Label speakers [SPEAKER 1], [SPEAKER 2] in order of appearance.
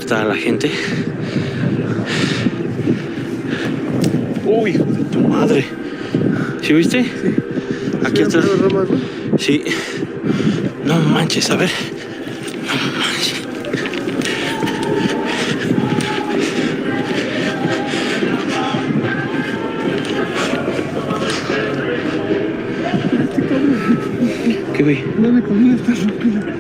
[SPEAKER 1] alerta a la gente. Uy, hijo de tu madre. ¿Sí viste?
[SPEAKER 2] Sí.
[SPEAKER 1] Aquí
[SPEAKER 2] Sí,
[SPEAKER 1] atrás.
[SPEAKER 2] ramas, ¿no?
[SPEAKER 1] Sí. No manches, a ver. No manches. ¿Qué güey?
[SPEAKER 2] No, la camioneta está rápida.